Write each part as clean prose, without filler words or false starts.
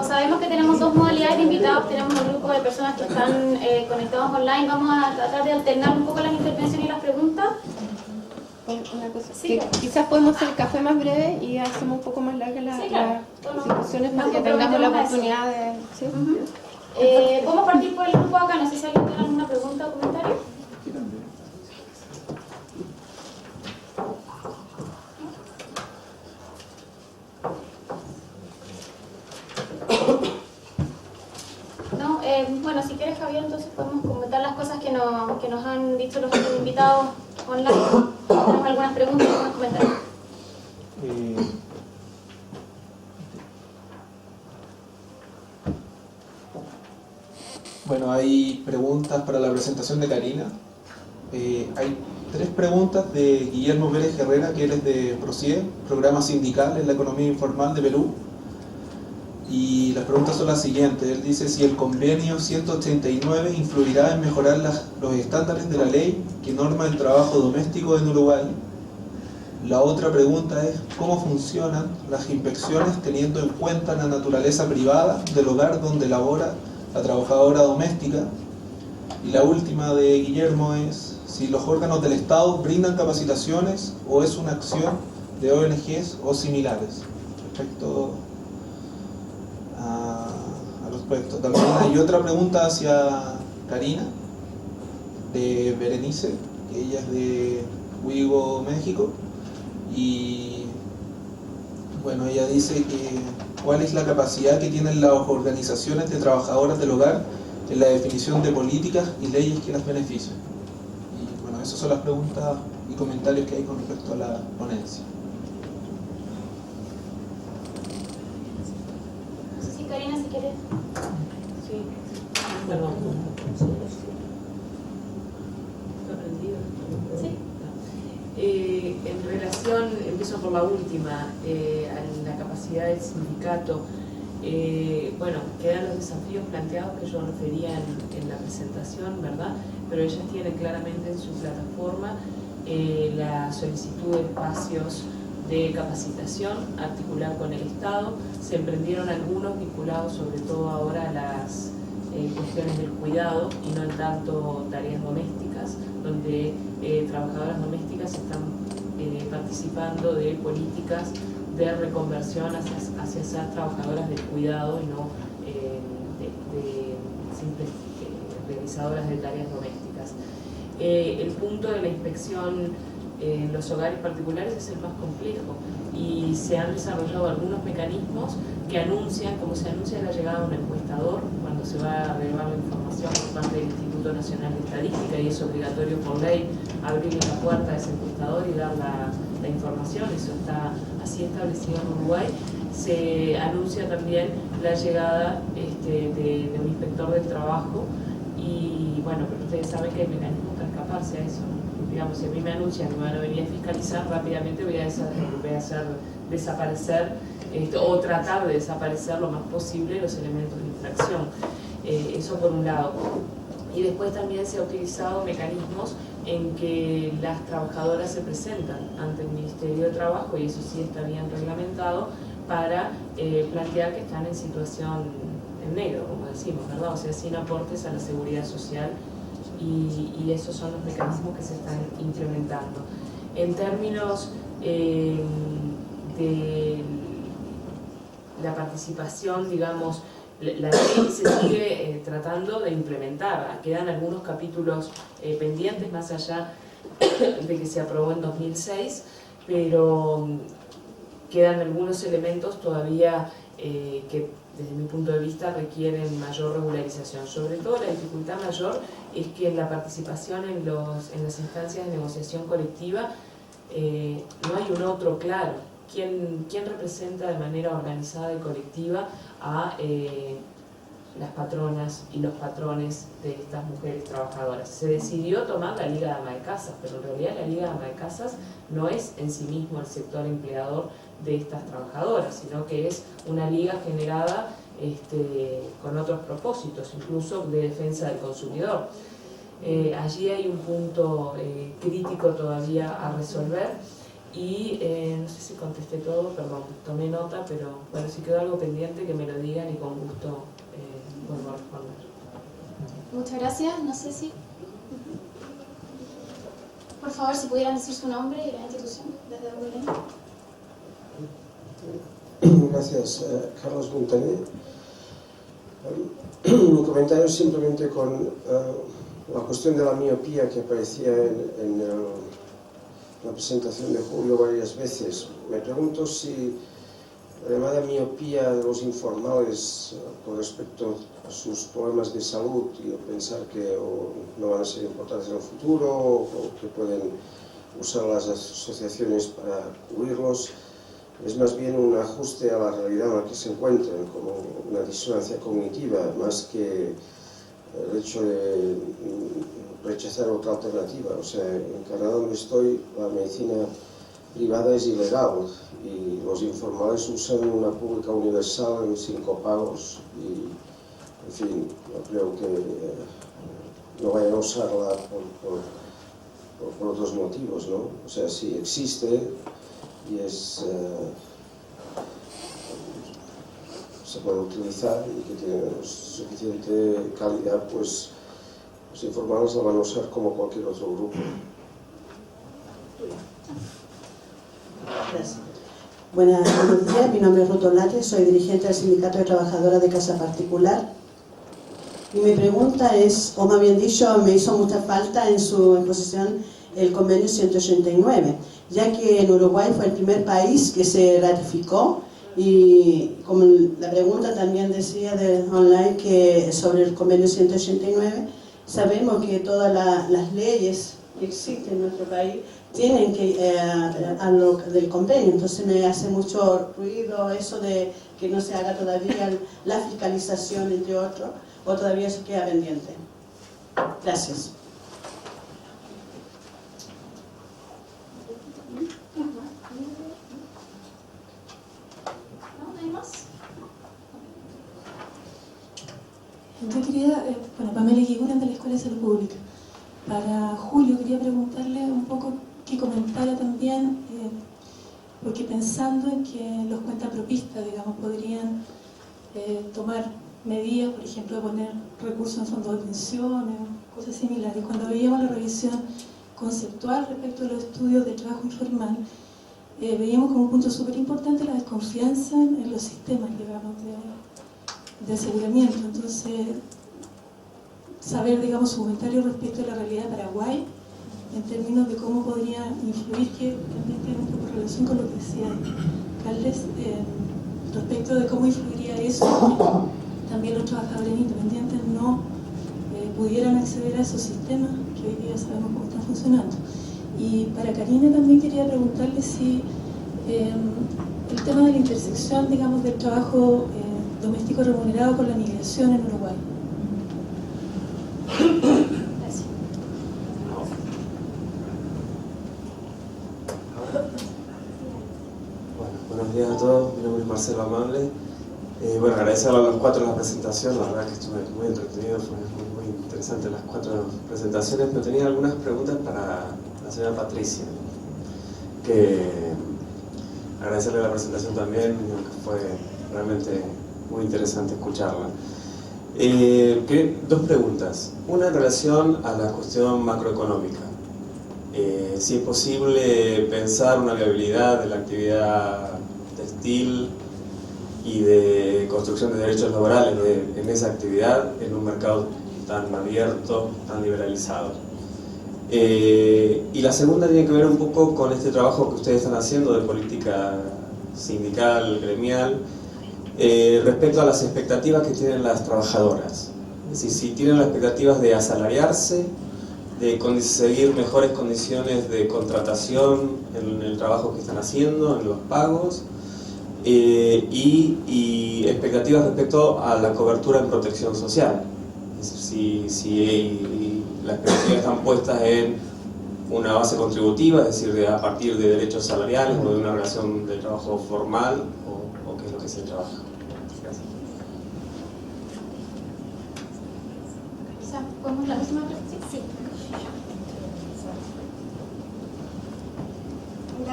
sabemos que tenemos dos modalidades de invitados, tenemos un grupo de personas que están conectados online, vamos a tratar de alternar un poco las intervenciones y las preguntas. Una cosa, sí, que quizás podemos hacer el café más breve y hacemos un poco más largas las discusiones para que tengamos la oportunidad de... ¿sí? ¿Podemos partir por el grupo acá? No sé si alguien tiene alguna pregunta o comentario. No, bueno, si quieres, Javier, entonces podemos comentar las cosas que nos han dicho los invitados online. ¿Tenemos algunas preguntas o algunos comentarios? Bueno, hay preguntas para la presentación de Karina. Hay 3 preguntas de Guillermo Pérez Herrera, que él es de PROCIE, Programa Sindical en la Economía Informal de Perú. Y las preguntas son las siguientes. Él dice si el convenio 189 influirá en mejorar los estándares de la ley que norma el trabajo doméstico en Uruguay. La otra pregunta es cómo funcionan las inspecciones teniendo en cuenta la naturaleza privada del hogar donde labora la trabajadora doméstica. Y la última de Guillermo es si los órganos del Estado brindan capacitaciones o es una acción de ONGs o similares respecto al respecto. También hay otra pregunta hacia Karina de Berenice, que ella es de Huigo, México, y bueno, ella dice que cuál es la capacidad que tienen las organizaciones de trabajadoras del hogar en la definición de políticas y leyes que las benefician. Y bueno, esas son las preguntas y comentarios que hay con respecto a la ponencia. Sí, Karina, si quieres. Sí, perdón. ¿Está prendido? Sí. En relación, empiezo por la última, a la capacidad del sindicato, bueno, quedan los desafíos planteados que yo refería en la presentación, ¿verdad? Pero ellas tienen claramente en su plataforma la solicitud de espacios de capacitación, articular con el Estado. Se emprendieron algunos vinculados sobre todo ahora a las cuestiones del cuidado y no en tanto tareas domésticas, donde trabajadoras domésticas están participando de políticas de reconversión hacia ser trabajadoras del cuidado y no de simples realizadoras de tareas domésticas. El punto de la inspección en los hogares particulares es el más complejo y se han desarrollado algunos mecanismos que anuncian, como se anuncia la llegada de un encuestador cuando se va a relevar la información por parte del Instituto Nacional de Estadística, y es obligatorio por ley abrir la puerta a ese encuestador y dar la información. Eso está así establecido en Uruguay. Se anuncia también la llegada de un inspector del trabajo y bueno, pero ustedes saben que hay mecanismos para escaparse a eso, ¿no? Digamos, si a mí me anuncian que me van a venir a fiscalizar, rápidamente voy a hacer desaparecer o tratar de desaparecer lo más posible los elementos de infracción. Eso por un lado. Y después también se ha utilizado mecanismos en que las trabajadoras se presentan ante el Ministerio de Trabajo, y eso sí está bien reglamentado, para plantear que están en situación en negro, como decimos, ¿verdad? O sea, sin aportes a la seguridad social, y esos son los mecanismos que se están implementando. En términos de la participación, digamos, la ley se sigue tratando de implementar. Quedan algunos capítulos pendientes, más allá de que se aprobó en 2006, pero quedan algunos elementos todavía que desde mi punto de vista requieren mayor regularización. Sobre todo la dificultad mayor es que en la participación en las instancias de negociación colectiva no hay un otro claro. ¿Quién representa de manera organizada y colectiva a las patronas y los patrones de estas mujeres trabajadoras? Se decidió tomar la Liga de Ama de Casas, pero en realidad la Liga de Ama de Casas no es en sí mismo el sector empleador de estas trabajadoras, sino que es una liga generada con otros propósitos, incluso de defensa del consumidor. Allí hay un punto crítico todavía a resolver, Y no sé si contesté todo, perdón, tomé nota, pero bueno, si quedó algo pendiente que me lo digan y con gusto vuelvo a responder. Muchas gracias. No sé si... Por favor, si pudieran decir su nombre y la institución, desde donde vienen. Gracias, Carlos Montaner. Mi comentario es simplemente con la cuestión de la miopía que aparecía en la presentación de Julio varias veces. Me pregunto si la llamada miopía de los informales con respecto a sus problemas de salud y pensar que no van a ser importantes en el futuro o que pueden usar las asociaciones para cubrirlos, es más bien un ajuste a la realidad en la que se encuentran, como una disonancia cognitiva, más que el hecho de rechazar otra alternativa. O sea, en Canadá donde estoy, la medicina privada es ilegal y los informales usan una pública universal en 5 pagos y, en fin, yo creo que no vayan a usarla por otros motivos, ¿no? O sea, si existe y se puede utilizar y que tiene suficiente calidad, pues los informales la van a usar como cualquier otro grupo. Gracias. Buenos días, mi nombre es Ruth Olate, soy dirigente del Sindicato de Trabajadoras de Casa Particular. Y mi pregunta es, o más bien dicho, me hizo mucha falta en su exposición el convenio 189, ya que en Uruguay fue el primer país que se ratificó y como la pregunta también decía online que sobre el convenio 189, sabemos que todas las leyes que existen en nuestro país tienen que a lo del convenio, entonces me hace mucho ruido eso de que no se haga todavía la fiscalización entre otros, o todavía eso queda pendiente. Gracias. ¿No hay más? Yo quería, Pamela Guiguren de la Escuela de Salud Pública. Para Julio quería preguntarle un poco que comentara también, porque pensando en que los cuentapropistas, digamos, podrían tomar medidas, por ejemplo, de poner recursos en fondos de pensiones, cosas similares. Cuando veíamos la revisión conceptual respecto a los estudios de trabajo informal, veíamos como un punto súper importante la desconfianza en los sistemas, digamos, de aseguramiento. Entonces, saber, digamos, su comentario respecto a la realidad de Paraguay, en términos de cómo podría influir, que también tiene un poco relación con lo que decía Carles, respecto de cómo influiría eso, que también los trabajadores independientes no pudieran acceder a esos sistemas que hoy día sabemos cómo están funcionando. Y para Karina también quería preguntarle si el tema de la intersección, digamos, del trabajo doméstico remunerado con la migración en Uruguay. Gracias. Bueno, buenos días a todos, mi nombre es Marcelo Amable. Bueno, agradecer a los 4 la presentación, la verdad que estuve muy entretenido, fue muy interesante las 4 presentaciones, pero tenía algunas preguntas para la señora Patricia, que agradecerle la presentación también, que fue realmente muy interesante escucharla. 2 preguntas, una en relación a la cuestión macroeconómica. Si es posible pensar una viabilidad de la actividad textil y de construcción de derechos laborales en esa actividad en un mercado tan abierto, tan liberalizado. Y la segunda tiene que ver un poco con este trabajo que ustedes están haciendo de política sindical, gremial, respecto a las expectativas que tienen las trabajadoras. Es decir, si tienen las expectativas de asalariarse, de conseguir mejores condiciones de contratación en el trabajo que están haciendo, en los pagos, y expectativas respecto a la cobertura en protección social. Es decir, si las expectativas están puestas en una base contributiva, es decir, a partir de derechos salariales o de una relación de trabajo formal, o qué es lo que se trabaja. Gracias. Quizás podemos la última pregunta. Sí.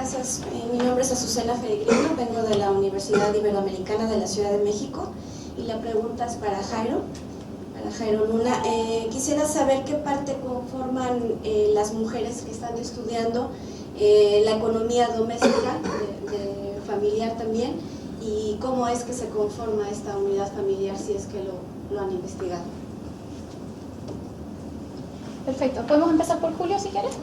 Gracias. Mi nombre es Azucena Peregrino, vengo de la Universidad Iberoamericana de la Ciudad de México y la pregunta es para Jairo Luna. Quisiera saber qué parte conforman las mujeres que están estudiando la economía doméstica, familiar también, y cómo es que se conforma esta unidad familiar, si es que lo han investigado. Perfecto. ¿Podemos empezar por Julio, si quieres?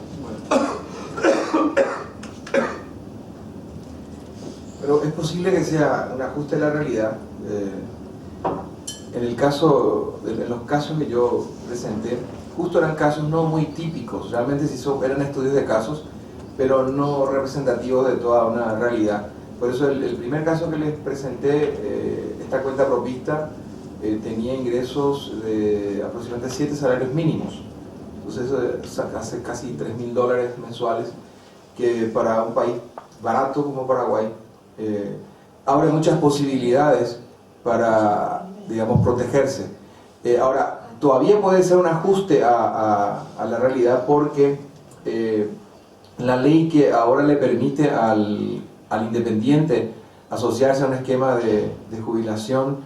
Pero es posible que sea un ajuste de la realidad. En los casos que yo presenté, justo eran casos no muy típicos, realmente sí eran estudios de casos, pero no representativos de toda una realidad. Por eso el primer caso que les presenté, esta cuenta propista, tenía ingresos de aproximadamente 7 salarios mínimos. Entonces eso hace casi $3.000 mensuales, que para un país barato como Paraguay abre muchas posibilidades para, digamos, protegerse. Ahora, todavía puede ser un ajuste a la realidad, porque la ley que ahora le permite al independiente asociarse a un esquema de jubilación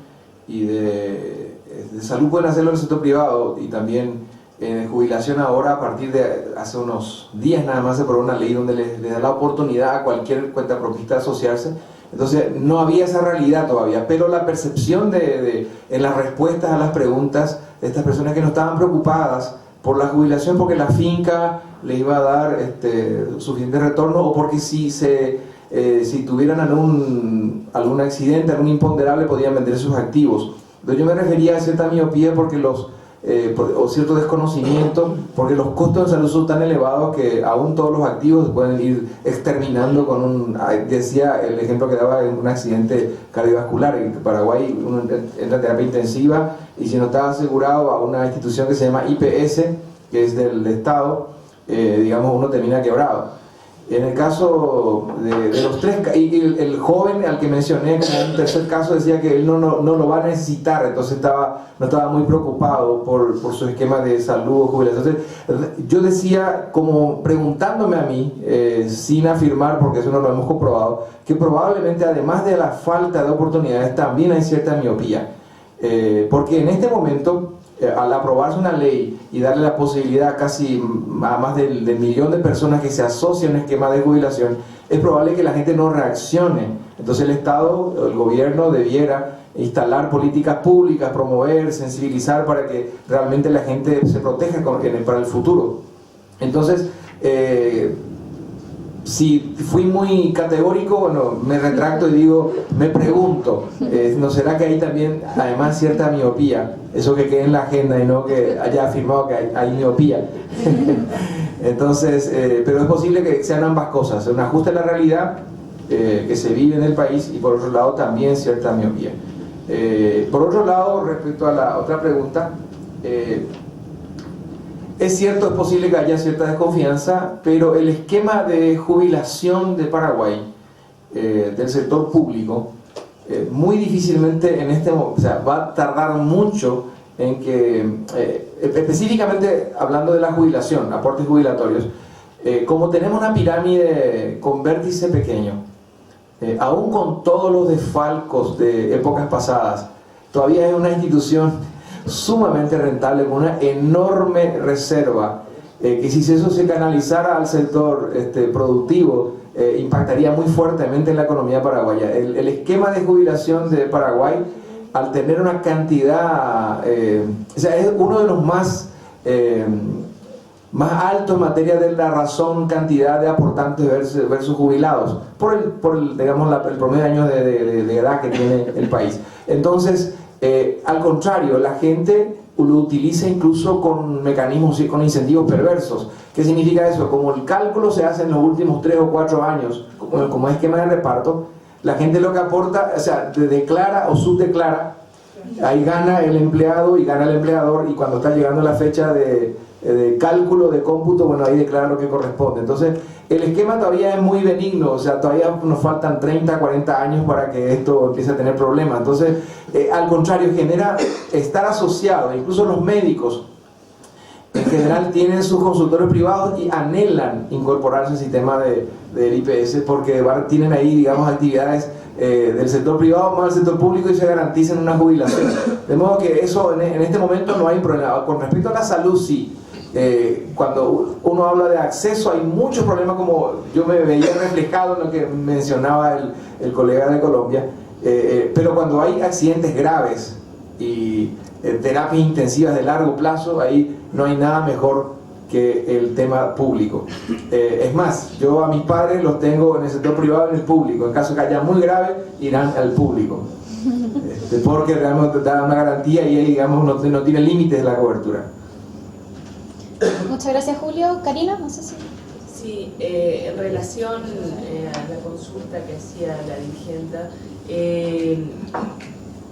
y de salud, pueden hacerlo en el sector privado, y también en jubilación ahora, a partir de hace unos días nada más, se aprobó una ley donde le da la oportunidad a cualquier cuenta propista de asociarse. Entonces no había esa realidad todavía, pero la percepción en las respuestas a las preguntas de estas personas que no estaban preocupadas por la jubilación porque la finca le iba a dar suficiente retorno, o porque si tuvieran algún accidente, algún imponderable, podían vender sus activos. Entonces yo me refería a cierta miopía porque o cierto desconocimiento, porque los costos de salud son tan elevados que aún todos los activos se pueden ir exterminando decía el ejemplo que daba, en un accidente cardiovascular. En Paraguay uno entra en terapia intensiva y si no está asegurado a una institución que se llama IPS, que es del Estado, digamos, uno termina quebrado. En el caso de los tres, y el joven al que mencioné como un tercer caso decía que él no lo va a necesitar, entonces no estaba muy preocupado por su esquema de salud o jubilación. Entonces, yo decía, como preguntándome a mí, sin afirmar, porque eso no lo hemos comprobado, que probablemente además de la falta de oportunidades también hay cierta miopía, porque en este momento, al aprobarse una ley y darle la posibilidad casi a más del millón de personas que se asocian a un esquema de jubilación, es probable que la gente no reaccione. Entonces el Estado, el gobierno, debiera instalar políticas públicas, promover, sensibilizar para que realmente la gente se proteja para el futuro. Entonces, si fui muy categórico, bueno, me retracto y digo, me pregunto, ¿no será que hay también, además, cierta miopía? Eso que quede en la agenda y no que haya afirmado que hay miopía. Entonces, pero es posible que sean ambas cosas, un ajuste a la realidad que se vive en el país, y por otro lado también cierta miopía. Por otro lado, respecto a la otra pregunta, es cierto, es posible que haya cierta desconfianza, pero el esquema de jubilación de Paraguay, del sector público, muy difícilmente va a tardar mucho en que, específicamente hablando de la jubilación, aportes jubilatorios, como tenemos una pirámide con vértice pequeño, aún con todos los desfalcos de épocas pasadas, todavía es una institución sumamente rentable, con una enorme reserva, que si eso se canalizara al sector productivo, impactaría muy fuertemente en la economía paraguaya. El esquema de jubilación de Paraguay, al tener una cantidad, es uno de los más altos en materia de la razón cantidad de aportantes versus jubilados, por el promedio de años de edad que tiene el país. Entonces, al contrario, la gente lo utiliza incluso con mecanismos y con incentivos perversos. ¿Qué significa eso? Como el cálculo se hace en los últimos 3 o 4 años, como esquema de reparto, la gente lo que aporta, declara o subdeclara, ahí gana el empleado y gana el empleador, y cuando está llegando la fecha de cálculo, de cómputo, bueno, ahí declara lo que corresponde. Entonces, el esquema todavía es muy benigno, todavía nos faltan 30, 40 años para que esto empiece a tener problemas. Entonces, al contrario, genera estar asociado, incluso los médicos, en general tienen sus consultorios privados y anhelan incorporarse al sistema del IPS porque tienen ahí, digamos, actividades del sector privado más del sector público y se garantizan una jubilación. De modo que eso en este momento no hay problema. Con respecto a la salud, sí. Cuando uno habla de acceso hay muchos problemas, como yo me veía reflejado en lo que mencionaba el colega de Colombia, pero cuando hay accidentes graves y terapias intensivas de largo plazo, ahí no hay nada mejor que el tema público. Es más, yo a mis padres los tengo en el sector privado y en el público. En caso que haya muy grave, irán al público, porque realmente da una garantía y ahí, digamos, no tiene límites la cobertura. Muchas gracias, Julio. Karina, no sé si... Sí, en relación a la consulta que hacía la dirigente,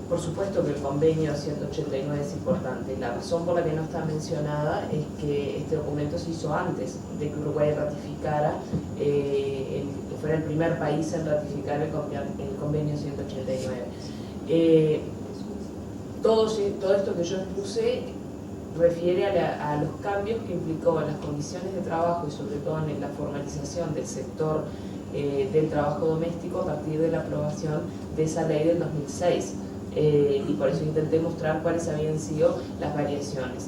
por supuesto que el convenio 189 es importante. La razón por la que no está mencionada es que este documento se hizo antes de que Uruguay ratificara, que fuera el primer país en ratificar el convenio 189. Todo esto que yo expuse refiere a los cambios que implicó en las condiciones de trabajo y sobre todo en la formalización del sector del trabajo doméstico a partir de la aprobación de esa ley del 2006. Y por eso intenté mostrar cuáles habían sido las variaciones.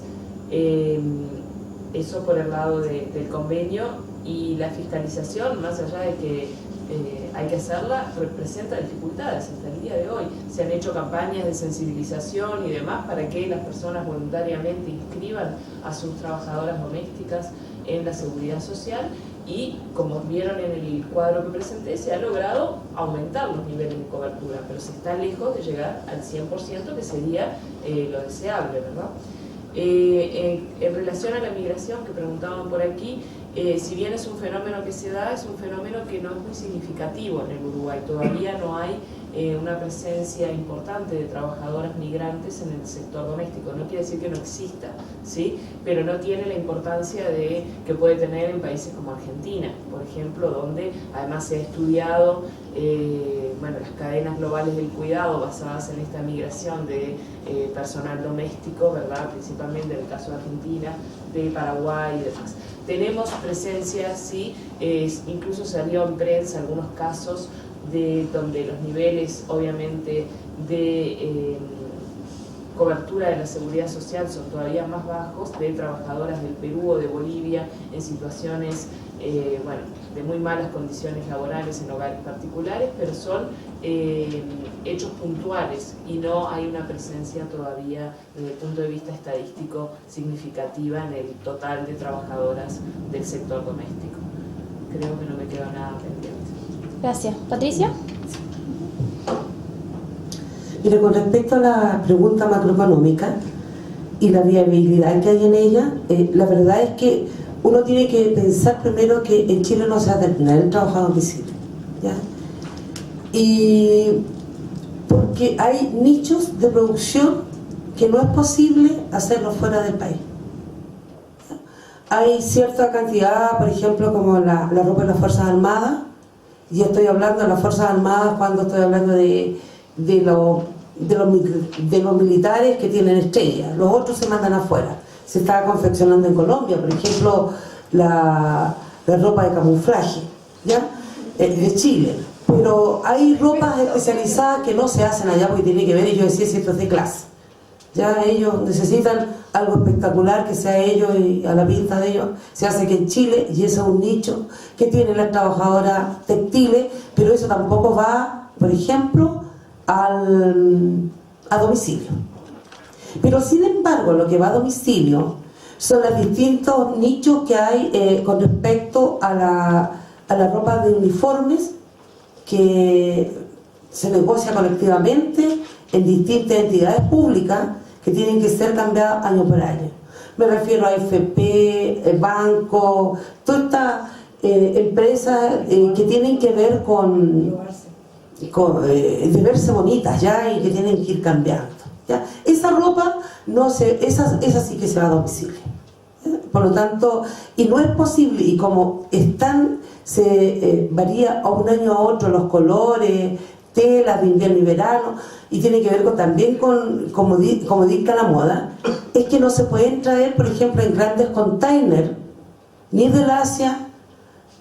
Eso por el lado del convenio, y la fiscalización, más allá de que hay que hacerla, representa dificultades hasta el día de hoy. Se han hecho campañas de sensibilización y demás para que las personas voluntariamente inscriban a sus trabajadoras domésticas en la seguridad social, y como vieron en el cuadro que presenté, se ha logrado aumentar los niveles de cobertura, pero se está lejos de llegar al 100%, que sería lo deseable, ¿verdad? En relación a la migración que preguntaban por aquí, si bien es un fenómeno que se da, es un fenómeno que no es muy significativo en el Uruguay. Todavía no hay una presencia importante de trabajadoras migrantes en el sector doméstico. No quiere decir que no exista, ¿sí? Pero no tiene la importancia que puede tener en países como Argentina, por ejemplo, donde además se ha estudiado las cadenas globales del cuidado basadas en esta migración de personal doméstico, ¿verdad? Principalmente en el caso de Argentina, de Paraguay y demás. Tenemos presencia, sí, incluso salió en prensa algunos casos donde los niveles, obviamente, de cobertura de la seguridad social son todavía más bajos, de trabajadoras del Perú o de Bolivia en situaciones de muy malas condiciones laborales en hogares particulares, pero son hechos puntuales y no hay una presencia todavía desde el punto de vista estadístico significativa en el total de trabajadoras del sector doméstico. Creo que no me queda nada pendiente. Gracias. ¿Patricia? Mire, con respecto a la pregunta macroeconómica y la viabilidad que hay en ella, la verdad es que uno tiene que pensar primero que en Chile no se va a terminar el trabajo a domicilio, ¿ya? Y porque hay nichos de producción que no es posible hacerlo fuera del país. Hay cierta cantidad, por ejemplo, como la ropa de las Fuerzas Armadas, y estoy hablando de las Fuerzas Armadas cuando estoy hablando de los militares que tienen estrellas. Los otros se mandan afuera. Se está confeccionando en Colombia, por ejemplo, la ropa de camuflaje, ¿ya? De Chile. Pero hay ropas especializadas que no se hacen allá porque tiene que ver, y yo decía, si esto es de clase. Ya ellos necesitan algo espectacular que sea ellos y a la pinta de ellos. Se hace que en Chile, y ese es un nicho que tienen las trabajadoras textiles, pero eso tampoco va, por ejemplo, a domicilio. Pero sin embargo, lo que va a domicilio son los distintos nichos que hay con respecto a la ropa de uniformes que se negocia colectivamente en distintas entidades públicas que tienen que ser cambiadas año por año. Me refiero a AFP, banco, todas estas empresas que tienen que ver con de verse bonitas, ¿ya? Y que tienen que ir cambiando, ¿ya? Esa ropa esa sí que se va a domicilio, ¿ya? Por lo tanto, y no es posible, y como varía a un año a otro los colores, telas de invierno y verano, y tiene que ver también con como dicta la moda, es que no se pueden traer, por ejemplo, en grandes containers, ni del Asia,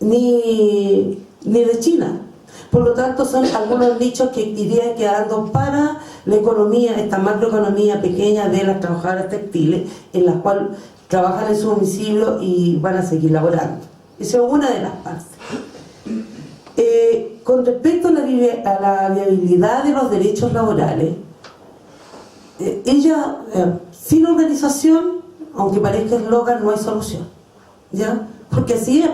ni de China. Por lo tanto, son algunos nichos que irían quedando para la economía, esta macroeconomía pequeña de las trabajadoras textiles, en las cuales trabajan en su domicilio y van a seguir laborando. Esa es una de las partes. Con respecto a la viabilidad de los derechos laborales, sin organización, aunque parezca eslogan, no hay solución, ¿ya? Porque así es.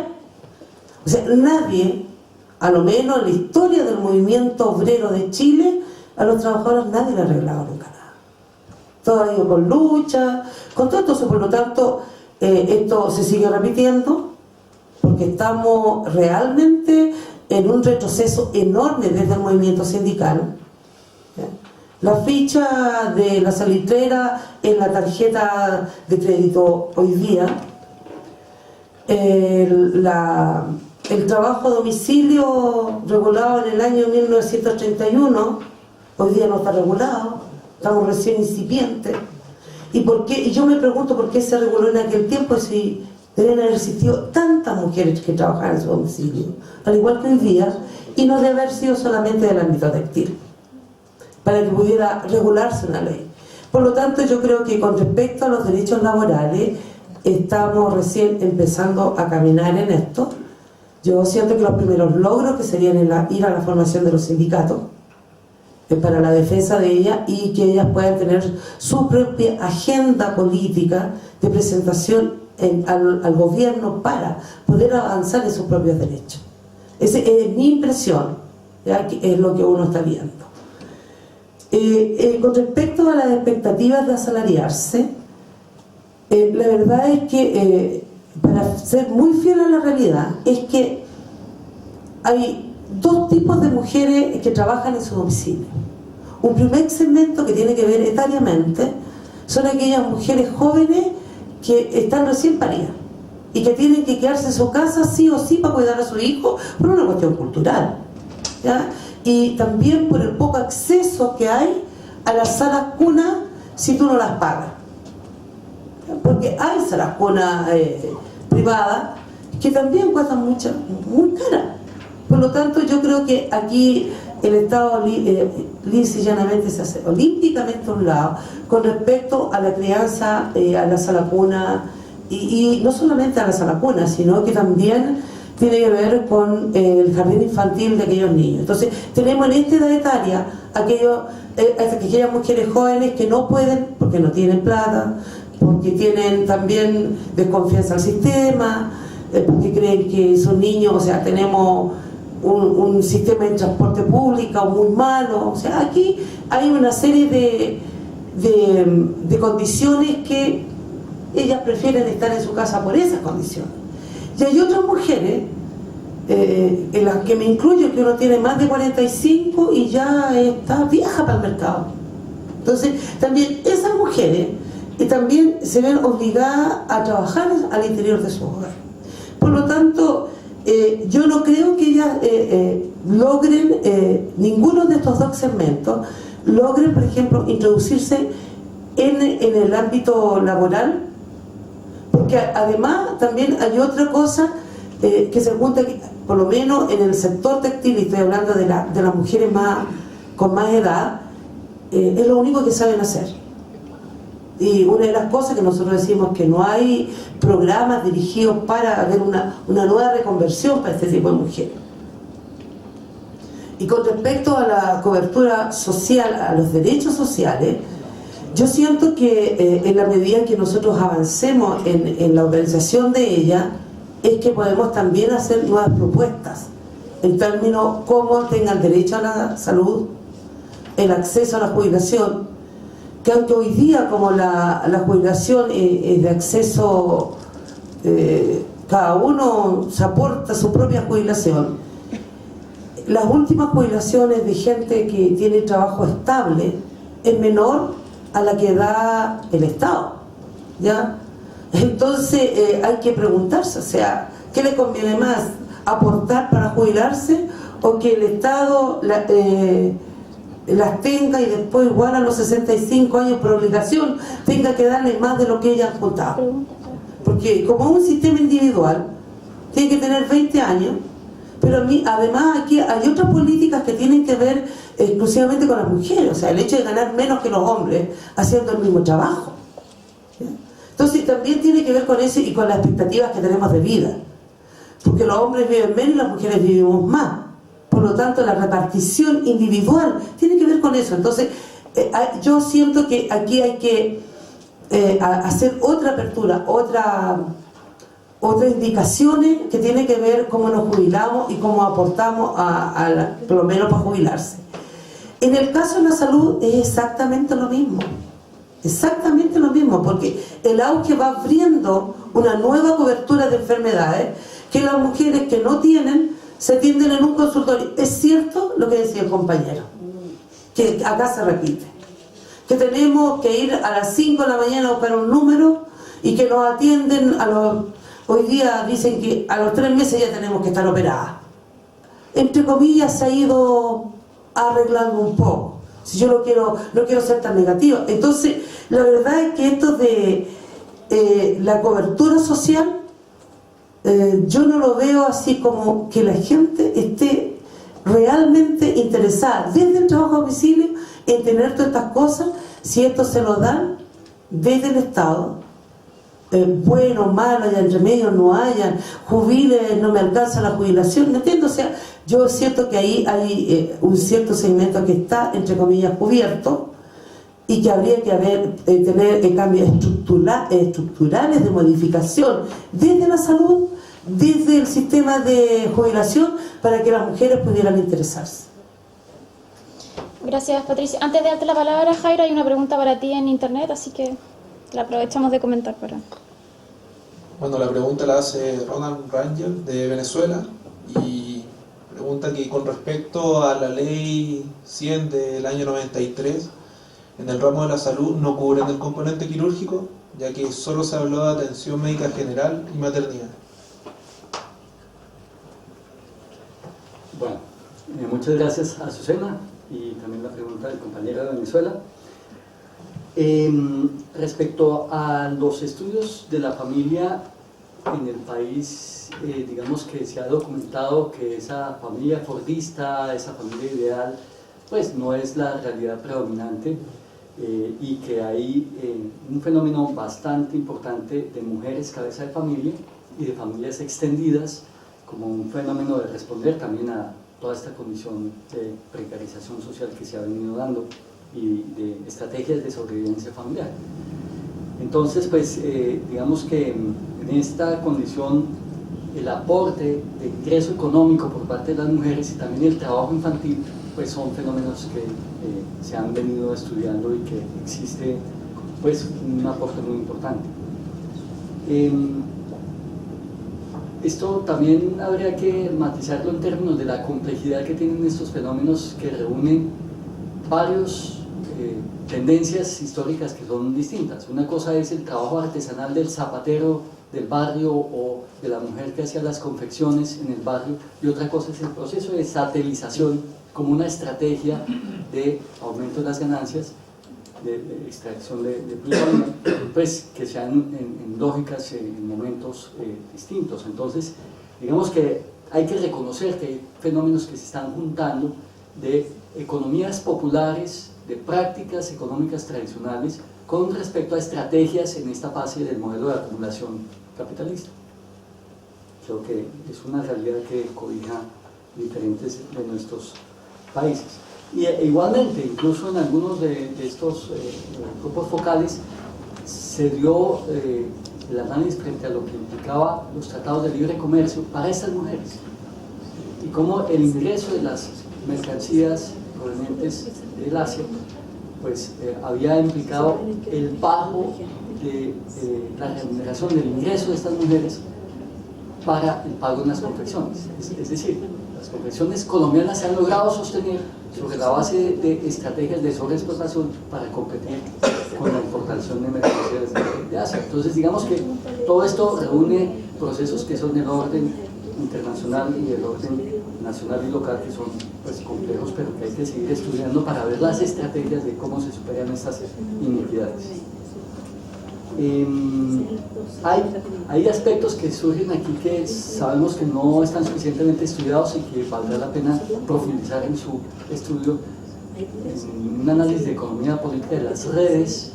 O sea, nadie, a lo menos en la historia del movimiento obrero de Chile, a los trabajadores nadie le ha arreglado nunca nada. Todo ha ido con lucha, con todo esto. Por lo tanto, esto se sigue repitiendo, porque estamos realmente en un retroceso enorme desde el movimiento sindical. La ficha de la salitrera en la tarjeta de crédito hoy día, el trabajo a domicilio regulado en el año 1931, hoy día no está regulado, estamos recién incipientes. ¿Y por qué? Y yo me pregunto por qué se reguló en aquel tiempo si deben haber existido tantas mujeres que trabajaban en su domicilio, al igual que hoy día, y no debe haber sido solamente del ámbito textil, para que pudiera regularse una ley. Por lo tanto, yo creo que con respecto a los derechos laborales, estamos recién empezando a caminar en esto. Yo siento que los primeros logros que serían ir a la formación de los sindicatos, para la defensa de ellas, y que ellas puedan tener su propia agenda política de presentación al gobierno para poder avanzar en sus propios derechos. Esa es mi impresión, ¿ya? Es lo que uno está viendo. Con respecto a las expectativas de asalariarse, la verdad es que, para ser muy fiel a la realidad, es que hay dos tipos de mujeres que trabajan en su domicilio. Un primer segmento que tiene que ver etariamente son aquellas mujeres jóvenes que están recién paridas y que tienen que quedarse en su casa sí o sí para cuidar a su hijo por una cuestión cultural, ¿ya? Y también por el poco acceso que hay a las salas cunas si tú no las pagas, porque hay salas cunas privadas que también cuestan mucho, muy caras. Por lo tanto, yo creo que aquí el Estado lisa y llanamente se hace olímpicamente a un lado con respecto a la crianza, a la sala cuna, y no solamente a la sala cuna, sino que también tiene que ver con el jardín infantil de aquellos niños. Entonces, tenemos en esta edad etaria aquellas mujeres jóvenes que no pueden porque no tienen plata, porque tienen también desconfianza al sistema, porque creen que son niños, o sea, tenemos un sistema de transporte público muy malo. O sea, aquí hay una serie de condiciones que ellas prefieren estar en su casa por esas condiciones. Y hay otras mujeres, en las que me incluyo, que uno tiene más de 45 y ya está vieja para el mercado. Entonces, también esas mujeres también se ven obligadas a trabajar al interior de su hogar. Por lo tanto, yo no creo que ellas logren, ninguno de estos dos segmentos logren, por ejemplo, introducirse en el ámbito laboral, porque además también hay otra cosa que se junta, por lo menos en el sector textil, y estoy hablando de las mujeres con más edad, es lo único que saben hacer. Y una de las cosas que nosotros decimos que no hay programas dirigidos para ver una nueva reconversión para este tipo de mujeres. Y con respecto a la cobertura social, a los derechos sociales, yo siento que en la medida que nosotros avancemos en la organización de ella, es que podemos también hacer nuevas propuestas en términos como tengan derecho a la salud, el acceso a la jubilación, que aunque hoy día como la jubilación es de acceso, cada uno se aporta su propia jubilación, las últimas jubilaciones de gente que tiene trabajo estable es menor a la que da el Estado, ¿ya? Entonces hay que preguntarse, o sea, ¿qué le conviene más? ¿Aportar para jubilarse o que el Estado las tenga y después igual a los 65 años por obligación tenga que darle más de lo que ellas han juntado. Porque como un sistema individual tiene que tener 20 años, pero además aquí hay otras políticas que tienen que ver exclusivamente con las mujeres, o sea, el hecho de ganar menos que los hombres haciendo el mismo trabajo. Entonces también tiene que ver con eso y con las expectativas que tenemos de vida, porque los hombres viven menos y las mujeres vivimos más. Por lo tanto, la repartición individual tiene que ver con eso. Entonces, yo siento que aquí hay que hacer otra apertura, otras indicaciones que tienen que ver cómo nos jubilamos y cómo aportamos por lo menos para jubilarse. En el caso de la salud es exactamente lo mismo. Exactamente lo mismo, porque el auge va abriendo una nueva cobertura de enfermedades que las mujeres que no tienen se atienden en un consultorio. Es cierto lo que decía el compañero, que acá se repite, que tenemos que ir a las 5 de la mañana a buscar un número y que nos atienden hoy día dicen que a los 3 meses ya tenemos que estar operadas. Entre comillas se ha ido arreglando un poco. Si yo no quiero ser tan negativa. Entonces, la verdad es que esto de la cobertura social, yo no lo veo así como que la gente esté realmente interesada desde el trabajo a domicilio en tener todas estas cosas, si esto se lo dan desde el Estado, bueno, malo, haya entre medio, no haya, jubile, no me alcanza la jubilación, ¿me entiendo? O sea, yo siento que ahí hay un cierto segmento que está, entre comillas, cubierto y que habría que tener cambios estructurales de modificación desde la salud, desde el sistema de jubilación, para que las mujeres pudieran interesarse. Gracias, Patricia. Antes de darte la palabra, Jairo, hay una pregunta para ti en internet, así que la aprovechamos de comentar para... Bueno, la pregunta la hace Ronald Rangel de Venezuela y pregunta que con respecto a la ley 100 del año 93, en el ramo de la salud no cubren el componente quirúrgico, ya que solo se habló de atención médica general y maternidad. Bueno, muchas gracias a Azucena y también la pregunta del compañero de Venezuela. Respecto a los estudios de la familia en el país, digamos que se ha documentado que esa familia fordista, esa familia ideal, pues no es la realidad predominante, y que hay un fenómeno bastante importante de mujeres cabeza de familia y de familias extendidas como un fenómeno de responder también a toda esta condición de precarización social que se ha venido dando y de estrategias de sobrevivencia familiar. Entonces, pues, digamos que en esta condición el aporte de ingreso económico por parte de las mujeres y también el trabajo infantil, pues son fenómenos que se han venido estudiando y que existe, pues, un aporte muy importante. Esto también habría que matizarlo en términos de la complejidad que tienen estos fenómenos que reúnen varios tendencias históricas que son distintas. Una cosa es el trabajo artesanal del zapatero del barrio o de la mujer que hacía las confecciones en el barrio, y otra cosa es el proceso de satelización como una estrategia de aumento de las ganancias, de extracción de plusvalía, pues que sean en lógicas en momentos distintos. Entonces, digamos que hay que reconocer que hay fenómenos que se están juntando de economías populares, de prácticas económicas tradicionales con respecto a estrategias en esta fase del modelo de acumulación capitalista. Creo que es una realidad que cobija diferentes de nuestros países. Y igualmente, incluso en algunos de estos grupos focales se dio el análisis frente a lo que implicaba los tratados de libre comercio para estas mujeres y cómo el ingreso de las mercancías provenientes del Asia pues había implicado el pago de la remuneración del ingreso de estas mujeres para el pago de las confecciones. Es decir, las confecciones colombianas se han logrado sostener sobre la base de estrategias de sobreexplotación para competir con la importación de mercancías de Asia. Entonces, digamos que todo esto reúne procesos que son del orden internacional y del orden nacional y local, que son pues complejos, pero que hay que seguir estudiando para ver las estrategias de cómo se superan estas inequidades. Hay aspectos que surgen aquí que sabemos que no están suficientemente estudiados y que valdrá la pena profundizar en su estudio, en un análisis de economía política de las redes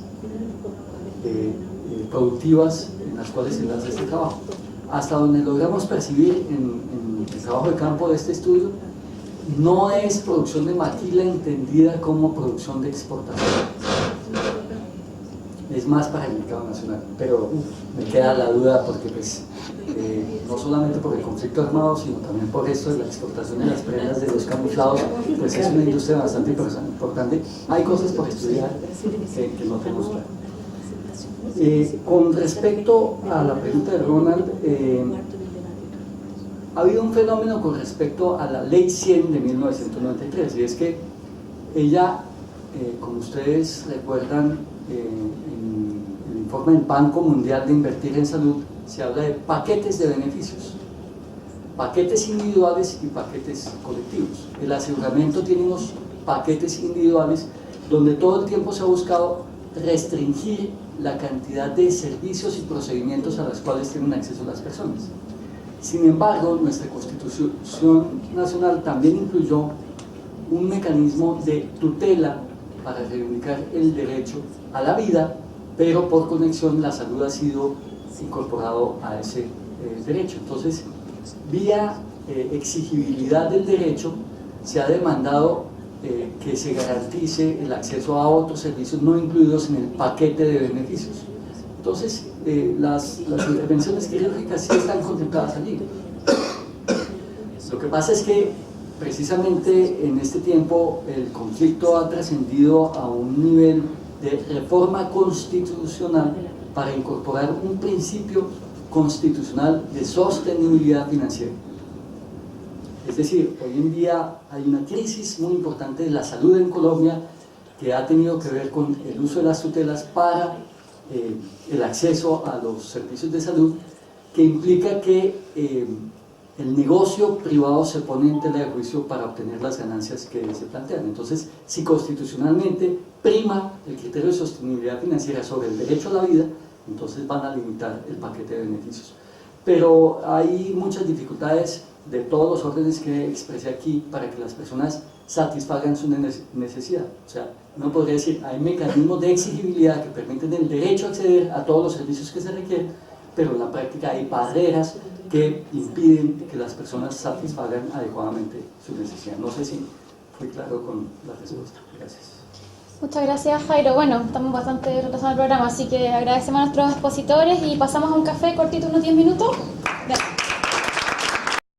productivas en las cuales se hace este trabajo. Hasta donde logramos percibir en el trabajo de campo de este estudio, no es producción de maquila entendida como producción de exportación. Es más para el mercado nacional, pero me queda la duda porque pues, no solamente por el conflicto armado, sino también por esto de la exportación de las prendas de los camuflados, pues es una industria bastante importante. Hay cosas por estudiar que no tenemos claro. Con respecto a la pregunta de Ronald, ha habido un fenómeno con respecto a la Ley 100 de 1993, y es que ella, como ustedes recuerdan, en el informe del Banco Mundial de Invertir en Salud, se habla de paquetes de beneficios, paquetes individuales y paquetes colectivos. El aseguramiento tiene unos paquetes individuales donde todo el tiempo se ha buscado restringir la cantidad de servicios y procedimientos a los cuales tienen acceso las personas. Sin embargo, nuestra Constitución Nacional también incluyó un mecanismo de tutela para reivindicar el derecho a la vida, pero por conexión la salud ha sido incorporado a ese derecho. Entonces, vía exigibilidad del derecho, se ha demandado que se garantice el acceso a otros servicios no incluidos en el paquete de beneficios. Entonces, las intervenciones quirúrgicas sí están contempladas allí. Lo que pasa es que precisamente en este tiempo el conflicto ha trascendido a un nivel de reforma constitucional para incorporar un principio constitucional de sostenibilidad financiera. Es decir, hoy en día hay una crisis muy importante de la salud en Colombia que ha tenido que ver con el uso de las tutelas para el acceso a los servicios de salud, que implica que el negocio privado se pone en tela de juicio para obtener las ganancias que se plantean. Entonces, si constitucionalmente prima el criterio de sostenibilidad financiera sobre el derecho a la vida, entonces van a limitar el paquete de beneficios. Pero hay muchas dificultades de todos los órdenes que expresé aquí para que las personas satisfagan su necesidad. O sea, uno podría decir, hay mecanismos de exigibilidad que permiten el derecho a acceder a todos los servicios que se requieren, pero en la práctica hay barreras que impiden que las personas satisfagan adecuadamente su necesidad. No sé si fui claro con la respuesta. Gracias. Muchas gracias, Jairo. Bueno, estamos bastante retrasando el programa, así que agradecemos a nuestros expositores y pasamos a un café cortito, unos 10 minutos.